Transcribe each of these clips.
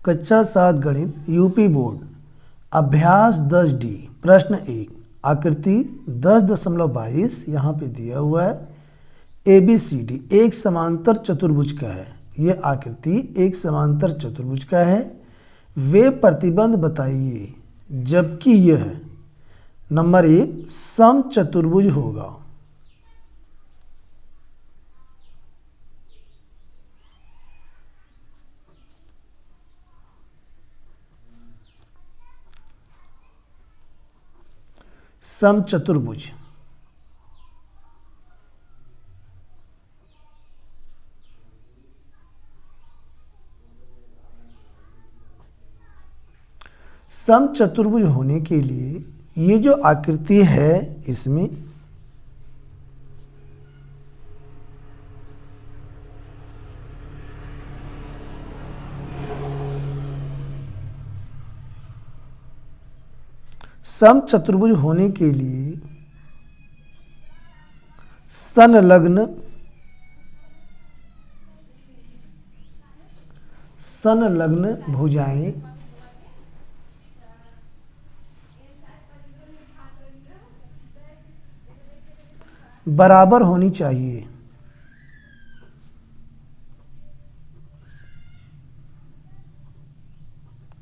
कक्षा 7 गणित UP board अभ्यास 10D प्रश्न 1 आकृति 10.22 यहाँ पे दिया हुआ है ABCD एक समांतर चतुर्भुज का है। यह आकृति एक समांतर चतुर्भुज का है। वे प्रतिबंध बताइए जबकि यह नंबर 1 समचतुर्भुज होगा। समचतुर्भुज समचतुर्भुज होने के लिए ये जो आकृति है इसमें समचतुर्भुज होने के लिए संलग्न भुजाएं बराबर होनी चाहिए।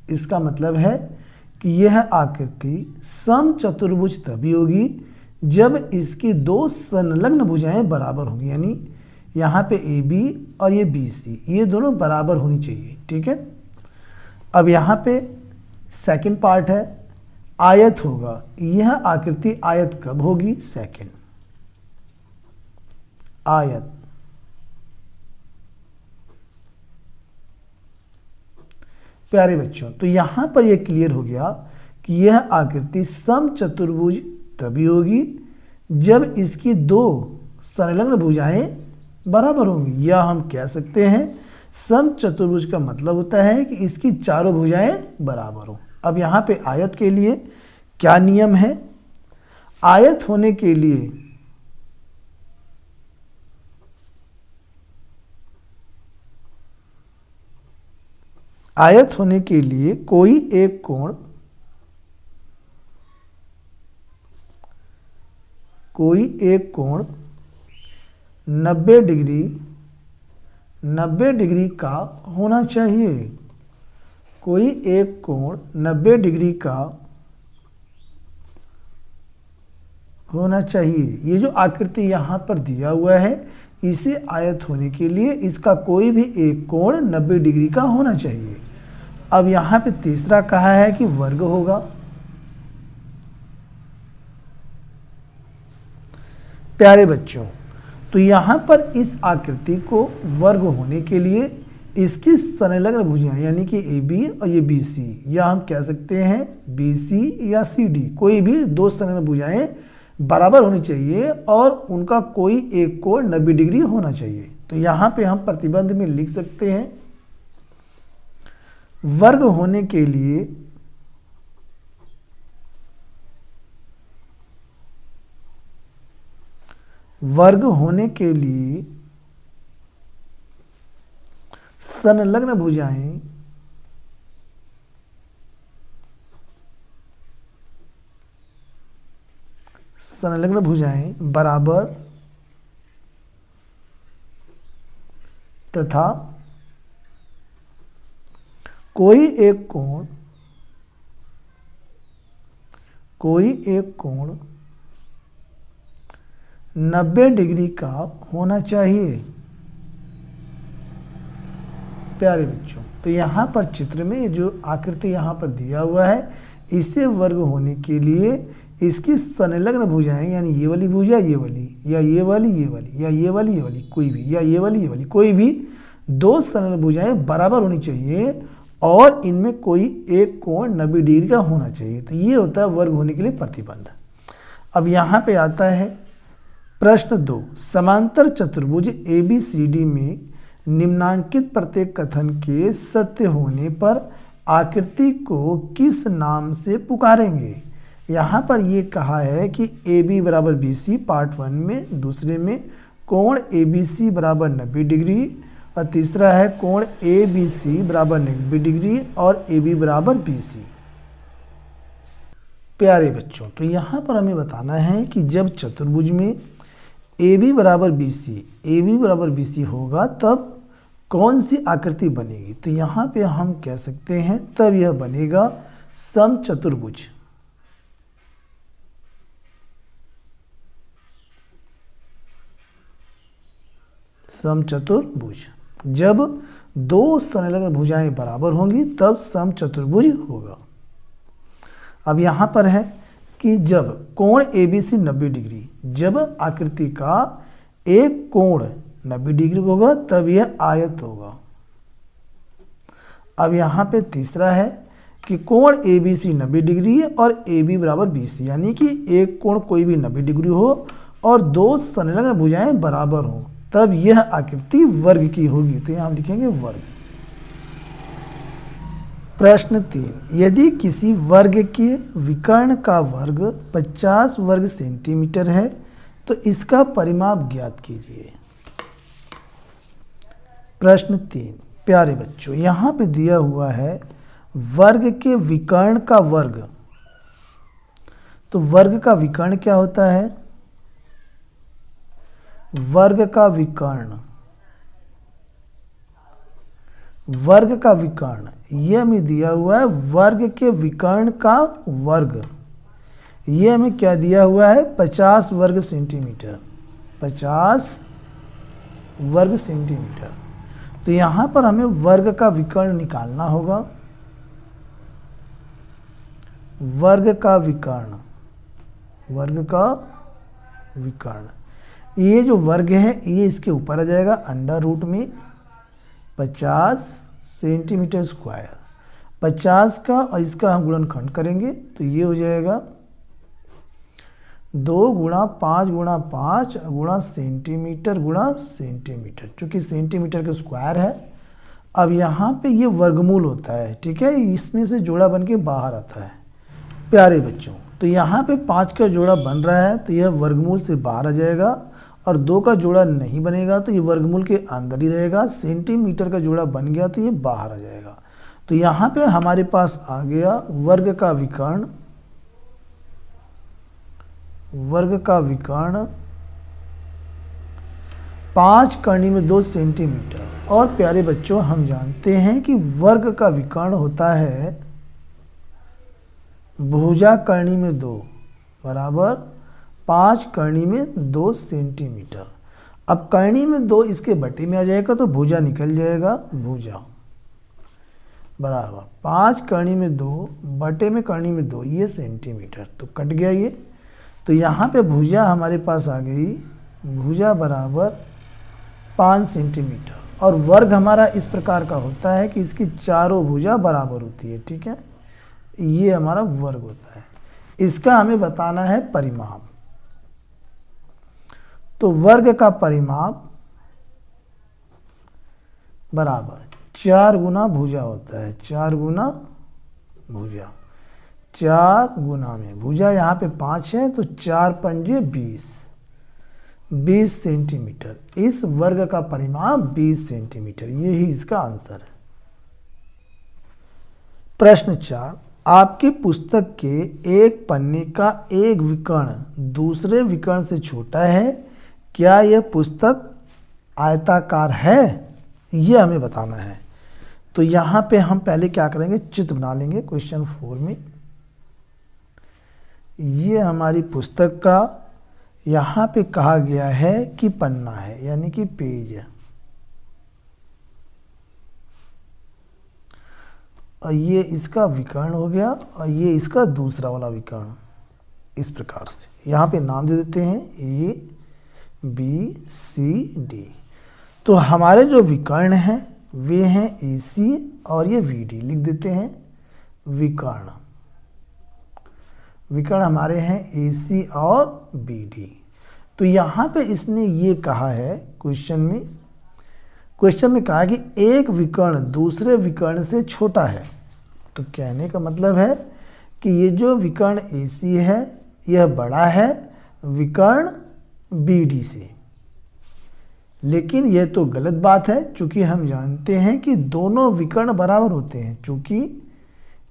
इसका मतलब है कि यह आकृति समचतुर्भुज तभी होगी जब इसकी दो संलग्न भुजाएं बराबर होंगी, यानी यहाँ पे AB और ये BC ये दोनों बराबर होनी चाहिए। ठीक है, अब यहाँ पे सेकंड पार्ट है आयत होगा। यह आकृति आयत कब होगी? सेकंड आयत। प्यारे बच्चों, तो यहां पर यह क्लियर हो गया कि यह आकृति समचतुर्भुज तभी होगी जब इसकी दो संलग्न भुजाएं बराबर होंगी, या हम कह सकते हैं समचतुर्भुज का मतलब होता है कि इसकी चारों भुजाएं बराबर हो। अब यहां पे आयत के लिए क्या नियम है? आयत होने के लिए कोई एक कोण 90 डिग्री का होना चाहिए। कोई एक कोण 90 डिग्री का होना चाहिए। ये जो आकृति यहाँ पर दिया हुआ है इसे आयत होने के लिए इसका कोई भी एक कोण 90 डिग्री का होना चाहिए। अब यहाँ पे तीसरा कहा है कि वर्ग होगा। प्यारे बच्चों, तो यहाँ पर इस आकृति को वर्ग होने के लिए इसकी संलग्न भुजाएं यानी कि AB और ये BC, या हम कह सकते हैं BC या CD, कोई भी दो संलग्न भुजाएं बराबर होनी चाहिए और उनका कोई एक कोण 90 डिग्री होना चाहिए। तो यहाँ पे हम प्रतिबंध में लिख सकते हैं वर्ग होने के लिए संलग्न भुजाएं बराबर तथा कोई एक कोण 90 डिग्री का होना चाहिए। प्यारे बच्चों, तो यहाँ पर चित्र में जो आकृति यहाँ पर दिया हुआ है इसे वर्ग होने के लिए इसकी संलग्न भुजाएं यानी ये वाली भुजा ये वाली, या ये वाली ये वाली, या ये वाली ये वाली, कोई भी, या ये वाली ये वाली, कोई भी दो संलग्न भुजाएं बराबर होनी चाहिए और इनमें कोई एक कोण 90 डिग्री का होना चाहिए। तो ये होता है वर्ग होने के लिए प्रतिबंध। अब यहाँ पे आता है प्रश्न 2 समांतर चतुर्भुज ABCD में निम्नांकित प्रत्येक कथन के सत्य होने पर आकृति को किस नाम से पुकारेंगे? यहाँ पर ये कहा है कि AB बराबर BC पार्ट 1 में, दूसरे में कोण ABC बराबर 90 डिग्री और तीसरा है कोण ए बी सी बराबर 90 डिग्री और ए बी बराबर बी सी। प्यारे बच्चों, तो यहाँ पर हमें बताना है कि जब चतुर्भुज में ए बी बराबर बी सी होगा तब कौन सी आकृति बनेगी। तो यहाँ पे हम कह सकते हैं तब यह बनेगा समचतुर्भुज। समचतुर्भुज जब दो संलग्न भुजाएं बराबर होंगी तब समचतुर्भुज होगा। अब यहाँ पर है कि जब कोण ए बी सी 90 डिग्री, जब आकृति का एक कोण 90 डिग्री होगा तब यह आयत होगा। अब यहाँ पे तीसरा है कि कोण ए बी सी 90 डिग्री और ए बी बराबर बी सी, यानी कि एक कोण कोई भी 90 डिग्री हो और दो संलग्न भुजाएं बराबर हो तब यह आकृति वर्ग की होगी। तो यहाँ हम लिखेंगे वर्ग। प्रश्न 3, यदि किसी वर्ग के विकर्ण का वर्ग 50 वर्ग सेंटीमीटर है तो इसका परिमाप ज्ञात कीजिए। प्रश्न 3, प्यारे बच्चों, यहाँ पे दिया हुआ है वर्ग के विकर्ण का वर्ग। तो वर्ग का विकर्ण क्या होता है? वर्ग का विकर्ण, वर्ग का विकर्ण ये हमें दिया हुआ है वर्ग के विकर्ण का वर्ग। ये हमें क्या दिया हुआ है? 50 वर्ग सेंटीमीटर, 50 वर्ग सेंटीमीटर। तो यहाँ पर हमें वर्ग का विकर्ण निकालना होगा। वर्ग का विकर्ण, वर्ग का विकर्ण, ये जो वर्ग है ये इसके ऊपर आ जाएगा अंडर रूट में 50 सेंटीमीटर स्क्वायर। 50 का और इसका हम गुणनखंड करेंगे तो ये हो जाएगा 2 गुणा 5 गुणा 5 गुणा सेंटीमीटर गुणा सेंटीमीटर, चूँकि सेंटीमीटर का स्क्वायर है। अब यहाँ पे ये वर्गमूल होता है, ठीक है, इसमें से जोड़ा बन के बाहर आता है। प्यारे बच्चों, तो यहाँ पे 5 का जोड़ा बन रहा है तो यह वर्गमूल से बाहर आ जाएगा और 2 का जोड़ा नहीं बनेगा तो ये वर्गमूल के अंदर ही रहेगा। सेंटीमीटर का जोड़ा बन गया तो ये बाहर आ जाएगा। तो यहाँ पे हमारे पास आ गया वर्ग का विकर्ण, वर्ग का विकर्ण 5 करनी में 2 सेंटीमीटर। और प्यारे बच्चों, हम जानते हैं कि वर्ग का विकर्ण होता है भुजा करनी में 2 बराबर 5 करनी में 2 सेंटीमीटर। अब करनी में 2 इसके बटे में आ जाएगा तो भुजा निकल जाएगा, भुजा बराबर 5 करनी में 2 बटे में करनी में 2, ये सेंटीमीटर, तो कट गया ये। तो यहाँ पे भुजा हमारे पास आ गई, भुजा बराबर 5 सेंटीमीटर। और वर्ग हमारा इस प्रकार का होता है कि इसकी चारों भुजा बराबर होती है, ठीक है, ये हमारा वर्ग होता है। इसका हमें बताना है परिमाप। तो वर्ग का परिमाप बराबर 4 गुना भुजा होता है, 4 गुना भुजा, 4 गुना में भुजा यहाँ पे 5 है तो 4 पंजे 20 सेंटीमीटर। इस वर्ग का परिमाप 20 सेंटीमीटर, यही इसका आंसर है। प्रश्न 4, आपकी पुस्तक के एक पन्ने का एक विकर्ण दूसरे विकर्ण से छोटा है, क्या यह पुस्तक आयताकार है? यह हमें बताना है। तो यहाँ पे हम पहले क्या करेंगे, चित्र बना लेंगे। क्वेश्चन 4 में ये हमारी पुस्तक का यहाँ पे कहा गया है कि पन्ना है, यानी कि पेज है, और ये इसका विकर्ण हो गया और ये इसका दूसरा वाला विकर्ण। इस प्रकार से यहाँ पे नाम दे देते हैं A B C D। तो हमारे जो विकर्ण हैं वे हैं AC और ये VD, लिख देते हैं विकर्ण। विकर्ण हमारे हैं AC और BD। तो यहाँ पे इसने ये कहा है क्वेश्चन में कहा कि एक विकर्ण दूसरे विकर्ण से छोटा है। तो कहने का मतलब है कि ये जो विकर्ण AC है यह बड़ा है विकर्ण BD से, लेकिन यह तो गलत बात है, चूंकि हम जानते हैं कि दोनों विकर्ण बराबर होते हैं, चूंकि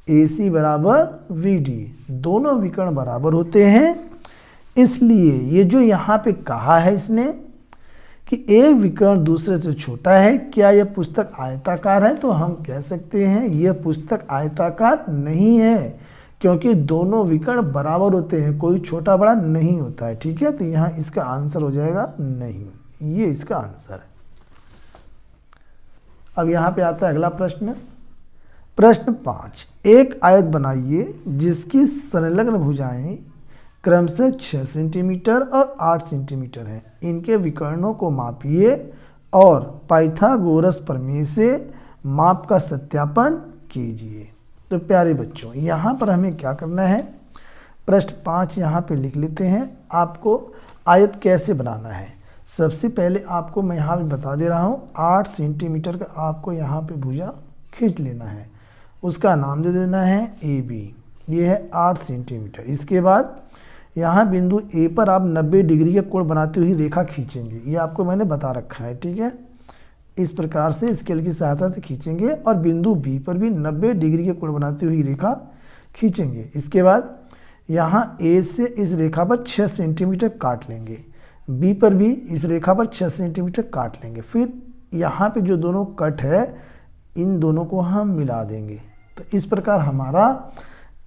AC बराबर VD, दोनों विकर्ण बराबर होते हैं। इसलिए ये जो यहाँ पे कहा है इसने कि एक विकर्ण दूसरे से छोटा है, क्या यह पुस्तक आयताकार है, तो हम कह सकते हैं यह पुस्तक आयताकार नहीं है, क्योंकि दोनों विकर्ण बराबर होते हैं, कोई छोटा बड़ा नहीं होता है। ठीक है, तो यहाँ इसका आंसर हो जाएगा नहीं, ये इसका आंसर है। अब यहाँ पे आता है अगला प्रश्न, प्रश्न 5। एक आयत बनाइए जिसकी संलग्न भुजाएं क्रमशः 6 सेंटीमीटर और 8 सेंटीमीटर हैं। इनके विकर्णों को मापिए और पाइथागोरस प्रमेय से माप का सत्यापन कीजिए। तो प्यारे बच्चों, यहाँ पर हमें क्या करना है, प्रश्न 5 यहाँ पे लिख लेते हैं। आपको आयत कैसे बनाना है, सबसे पहले आपको मैं यहाँ पे बता दे रहा हूँ, 8 सेंटीमीटर का आपको यहाँ पे भुजा खींच लेना है, उसका नाम दे देना है AB, ये है 8 सेंटीमीटर। इसके बाद यहाँ बिंदु A पर आप 90 डिग्री का कोण बनाते हुए रेखा खींचेंगे, ये आपको मैंने बता रखा है। ठीक है, इस प्रकार से स्केल की सहायता से खींचेंगे और बिंदु B पर भी 90 डिग्री का कोण बनाते हुए रेखा खींचेंगे। इसके बाद यहाँ A से इस रेखा पर 6 सेंटीमीटर काट लेंगे, B पर भी इस रेखा पर 6 सेंटीमीटर काट लेंगे। फिर यहाँ पे जो दोनों कट है इन दोनों को हम मिला देंगे, तो इस प्रकार हमारा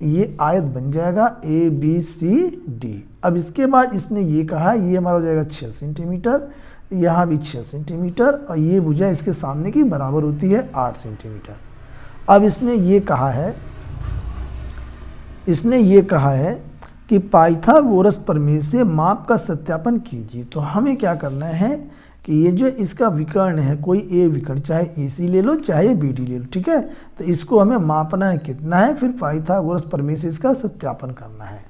ये आयत बन जाएगा ABCD। अब इसके बाद इसने ये कहा, ये हमारा हो जाएगा 6 सेंटीमीटर, यहाँ भी 6 सेंटीमीटर, और ये भुजा इसके सामने की बराबर होती है 8 सेंटीमीटर। अब इसने ये कहा है कि पाइथागोरस प्रमेय से माप का सत्यापन कीजिए। तो हमें क्या करना है कि ये जो इसका विकर्ण है, कोई A विकर्ण, चाहे AC ले लो चाहे BD ले लो, ठीक है, तो इसको हमें मापना है कितना है, फिर पाइथागोरस प्रमेय से इसका सत्यापन करना है।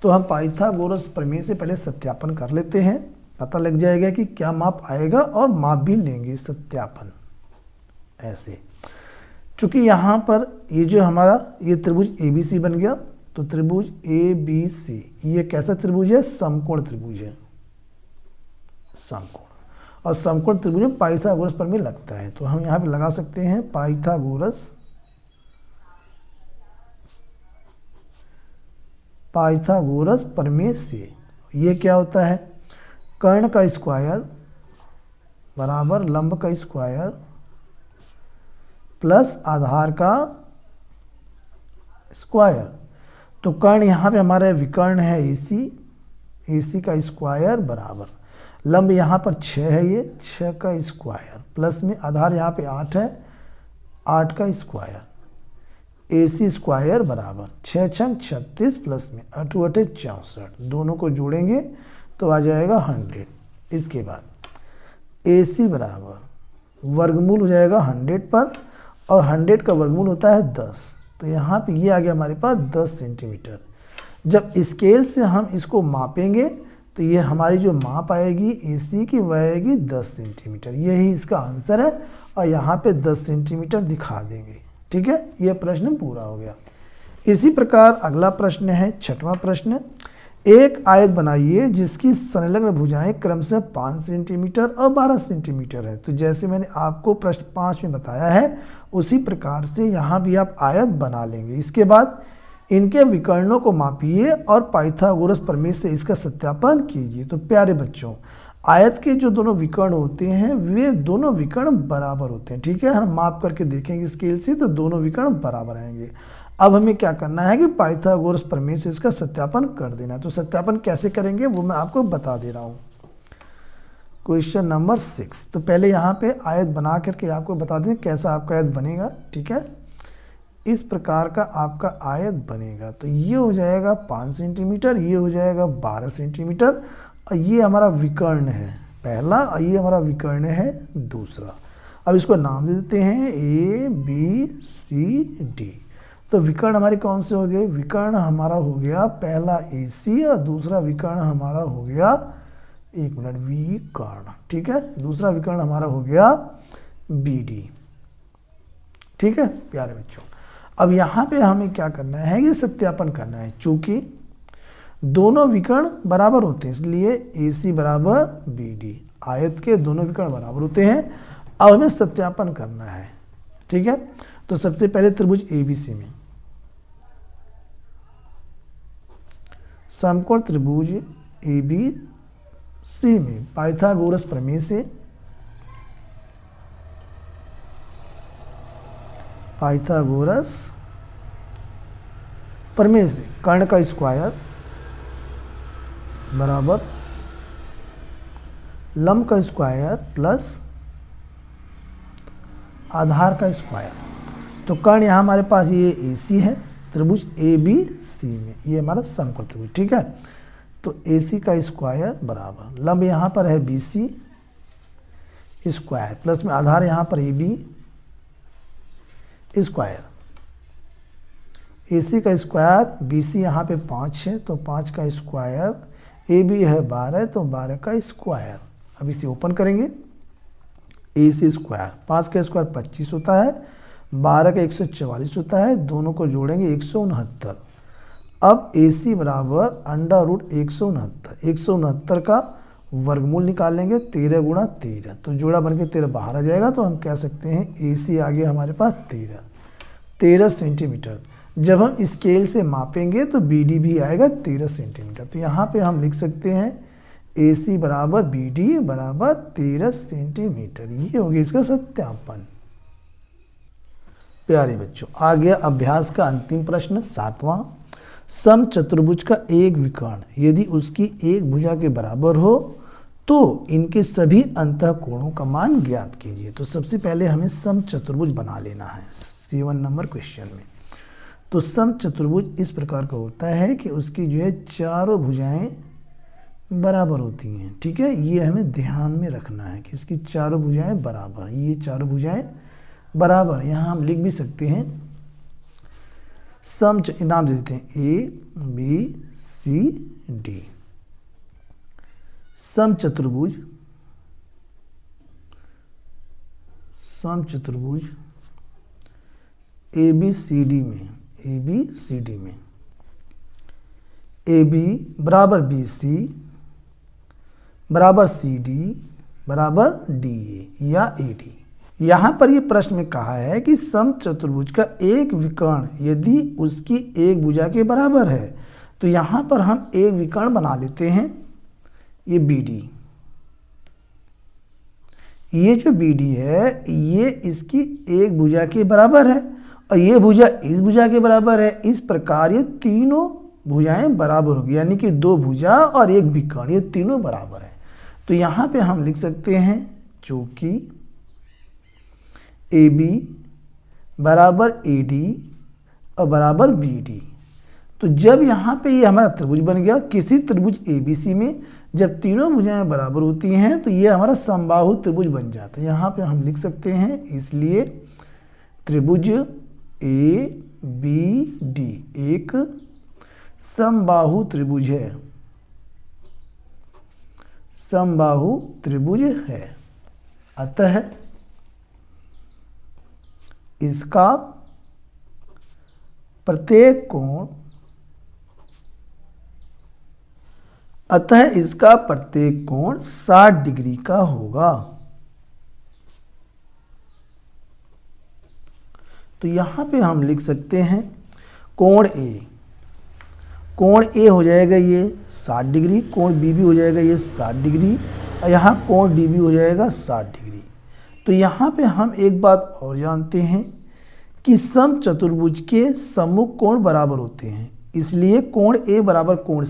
तो हम पाइथागोरस प्रमेय से पहले सत्यापन कर लेते हैं, पता लग जाएगा कि क्या माप आएगा, और माप भी लेंगे सत्यापन ऐसे। चूंकि यहाँ पर ये जो हमारा ये त्रिभुज ABC बन गया, तो त्रिभुज ABC ये कैसा त्रिभुज है, समकोण त्रिभुज है, समकोण, और समकोण त्रिभुज में पाइथागोरस प्रमेय लगता है। तो हम यहाँ पे लगा सकते हैं पाइथागोरस प्रमेय से ये क्या होता है, कर्ण का स्क्वायर बराबर लंब का स्क्वायर प्लस आधार का स्क्वायर। तो कर्ण यहाँ पे हमारा विकर्ण है AC का स्क्वायर बराबर लंब यहाँ पर 6 है, ये 6 का स्क्वायर प्लस में आधार यहाँ पे 8 है, 8 का स्क्वायर, AC स्क्वायर बराबर 6 छंग 36 प्लस में 8 8 64, दोनों को जोड़ेंगे तो आ जाएगा 100। इसके बाद AC बराबर वर्गमूल हो जाएगा 100 पर, और 100 का वर्गमूल होता है 10, तो यहाँ पे ये आ गया हमारे पास 10 सेंटीमीटर। जब स्केल से हम इसको मापेंगे तो ये हमारी जो माप आएगी AC की वह आएगी 10 सेंटीमीटर, यही इसका आंसर है, और यहाँ पे 10 सेंटीमीटर दिखा देंगे। ठीक है, ये प्रश्न पूरा हो गया। इसी प्रकार अगला प्रश्न है 6वां प्रश्न, एक आयत बनाइए जिसकी संलग्न भुजाएं क्रमशः 5 सेंटीमीटर और 12 सेंटीमीटर है। तो जैसे मैंने आपको प्रश्न 5 में बताया है उसी प्रकार से यहाँ भी आप आयत बना लेंगे। इसके बाद इनके विकर्णों को मापिए और पाइथागोरस प्रमेय से इसका सत्यापन कीजिए। तो प्यारे बच्चों, आयत के जो दोनों विकर्ण होते हैं वे दोनों विकर्ण बराबर होते हैं। ठीक है, हम माप करके देखेंगे स्केल से तो दोनों विकर्ण बराबर आएंगे। अब हमें क्या करना है कि पाइथागोरस प्रमेय से इसका सत्यापन कर देना है। तो सत्यापन कैसे करेंगे वो मैं आपको बता दे रहा हूँ। क्वेश्चन नंबर 6, तो पहले यहाँ पे आयत बना करके आपको बता दें कैसा आपका आयत बनेगा। ठीक है, इस प्रकार का आपका आयत बनेगा। तो ये हो जाएगा 5 सेंटीमीटर, ये हो जाएगा 12 सेंटीमीटर, और ये हमारा विकर्ण है पहला, और ये हमारा विकर्ण है दूसरा। अब इसको नाम दे देते हैं ABCD। तो विकर्ण हमारे कौन से हो गए, विकर्ण हमारा हो गया पहला AC और दूसरा विकर्ण हमारा हो गया, एक मिनट, विकर्ण। ठीक है, दूसरा विकर्ण हमारा हो गया BD। ठीक है प्यारे बच्चों, अब यहाँ पे हमें क्या करना है, ये सत्यापन करना है। चूंकि दोनों विकर्ण बराबर होते हैं इसलिए AC बराबर BD। आयत के दोनों विकर्ण बराबर होते हैं। अब हमें सत्यापन करना है, ठीक है। तो सबसे पहले त्रिभुज एबीसी में, समकोण त्रिभुज एबीसी में पाइथागोरस प्रमेय से, पाइथागोरस प्रमेय से कर्ण का स्क्वायर बराबर लंब का स्क्वायर प्लस आधार का स्क्वायर। तो कर्ण यहाँ हमारे पास ये AC है त्रिभुज ABC में, ये हमारा समकोण त्रिभुज, ठीक है। तो AC का स्क्वायर बराबर लंब यहाँ पर है BC स्क्वायर प्लस में आधार यहाँ पर AB स्क्वायर। AC का स्क्वायर, BC यहाँ पे 5 है तो 5 का स्क्वायर, AB है 12 तो 12 का स्क्वायर। अब इसे ओपन करेंगे, AC स्क्वायर 5 का स्क्वायर 25 होता है, 12 का 144 होता है, दोनों को जोड़ेंगे 169। अब AC बराबर √169, 169 का वर्गमूल निकालेंगे 13 गुणा 13, तो जोड़ा बन के 13 बाहर आ जाएगा। तो हम कह सकते हैं AC आ गया हमारे पास 13 सेंटीमीटर। जब हम स्केल से मापेंगे तो BD भी आएगा 13 सेंटीमीटर। तो यहाँ पे हम लिख सकते हैं AC बराबर BD बराबर 13 सेंटीमीटर। ये हो गया इसका सत्यापन। प्यारे बच्चों, आ गया अभ्यास का अंतिम प्रश्न 7वां। समचतुर्भुज का एक विकर्ण यदि उसकी एक भुजा के बराबर हो तो इनके सभी अंतःकोणों का मान ज्ञात कीजिए। तो सबसे पहले हमें समचतुर्भुज बना लेना है 7 नंबर क्वेश्चन में। तो समचतुर्भुज इस प्रकार का होता है कि उसकी जो है चारों भुजाएं बराबर होती हैं, ठीक है। ये हमें ध्यान में रखना है कि इसकी चारों भुजाएं बराबर, ये चारों भुजाएं बराबर। यहाँ हम लिख भी सकते हैं नाम दे देते हैं ABCD। समचतुर्भुज ABCD में AB बराबर BC बराबर CD बराबर DA या AD। यहाँ पर ये प्रश्न में कहा है कि समचतुर्भुज का एक विकर्ण यदि उसकी एक भुजा के बराबर है, तो यहाँ पर हम एक विकर्ण बना लेते हैं, ये BD। ये जो BD है ये इसकी एक भुजा के बराबर है और ये भुजा इस भुजा के बराबर है। इस प्रकार ये तीनों भुजाएं बराबर होगी, यानी कि दो भुजा और एक विकर्ण, ये तीनों बराबर है। तो यहाँ पे हम लिख सकते हैं चूंकि AB बराबर AD और बराबर BD। तो जब यहाँ पे ये हमारा त्रिभुज बन गया, किसी त्रिभुज ABC में जब तीनों भुजाएं बराबर होती हैं तो ये हमारा समबाहु त्रिभुज बन जाता है। यहाँ पे हम लिख सकते हैं, इसलिए त्रिभुज ABD एक समबाहु त्रिभुज है, समबाहु त्रिभुज है। अतः इसका प्रत्येक कोण 60 डिग्री का होगा। तो यहां पे हम लिख सकते हैं कोण A हो जाएगा ये 60 डिग्री, कोण B भी हो जाएगा ये 60 डिग्री और यहाँ कोण D भी हो जाएगा 60 डिग्री। तो यहाँ पे हम एक बात और जानते हैं कि समचतुर्भुज के सम्मुख कोण बराबर होते हैं, इसलिए कोण A बराबर कोण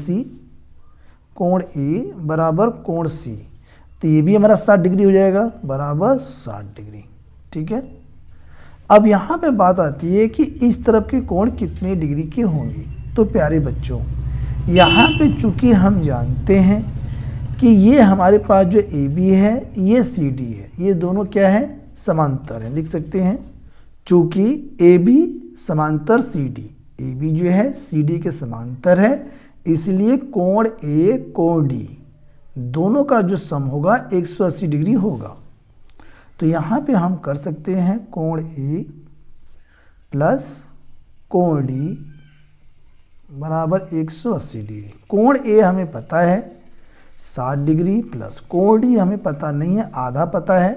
C, तो ये भी हमारा 60 डिग्री हो जाएगा बराबर 60 डिग्री, ठीक है। अब यहाँ पे बात आती है कि इस तरफ के कोण कितने डिग्री के होंगे। तो प्यारे बच्चों, यहाँ पे चूंकि हम जानते हैं कि ये हमारे पास जो AB है ये CD है, ये दोनों क्या है समांतर है, लिख सकते हैं चूंकि AB समांतर CD, AB जो है CD के समांतर है, इसलिए कोण A कोण D दोनों का जो सम होगा 180 डिग्री होगा। तो यहाँ पे हम कर सकते हैं कोण A प्लस कोण D बराबर 180 डिग्री। कोण A हमें पता है 60 डिग्री प्लस कोण डी हमें पता नहीं है, आधा पता है,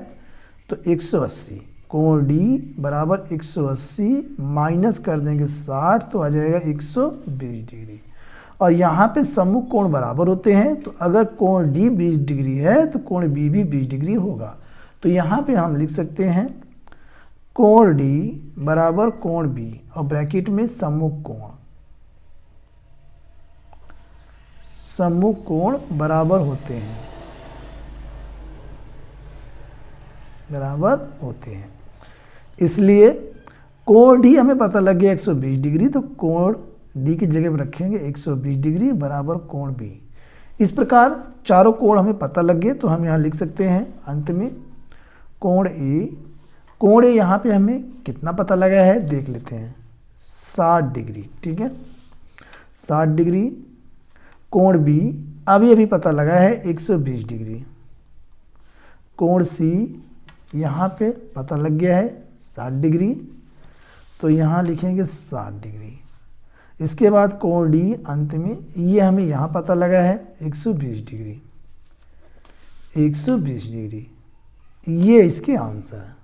तो 180। कोण डी बराबर 180 माइनस कर देंगे 60 तो आ जाएगा 120 डिग्री। और यहाँ पे सम्मुख कोण बराबर होते हैं, तो अगर कोण डी 20 डिग्री है तो कोण बी भी 20 डिग्री होगा। तो यहाँ पे हम लिख सकते हैं कोण डी बराबर कोण बी और ब्रैकेट में सम्मुख कोण, सम्मुख कोण बराबर होते हैं, बराबर होते हैं। इसलिए कोण डी हमें पता लग गया 120 डिग्री, तो कोण डी की जगह पर रखेंगे 120 डिग्री बराबर कोण बी। इस प्रकार चारों कोण हमें पता लग गए, तो हम यहाँ लिख सकते हैं अंत में कोण ए यहाँ पे हमें कितना पता लगा है देख लेते हैं, 60 डिग्री, ठीक है, 60 डिग्री। कोण बी अभी पता लगा है 120 डिग्री। कोण सी यहाँ पे पता लग गया है 60 डिग्री, तो यहाँ लिखेंगे 60 डिग्री। इसके बाद कोण डी अंत में, ये हमें यहाँ पता लगा है 120 डिग्री, 120 डिग्री। ये इसके आंसर है।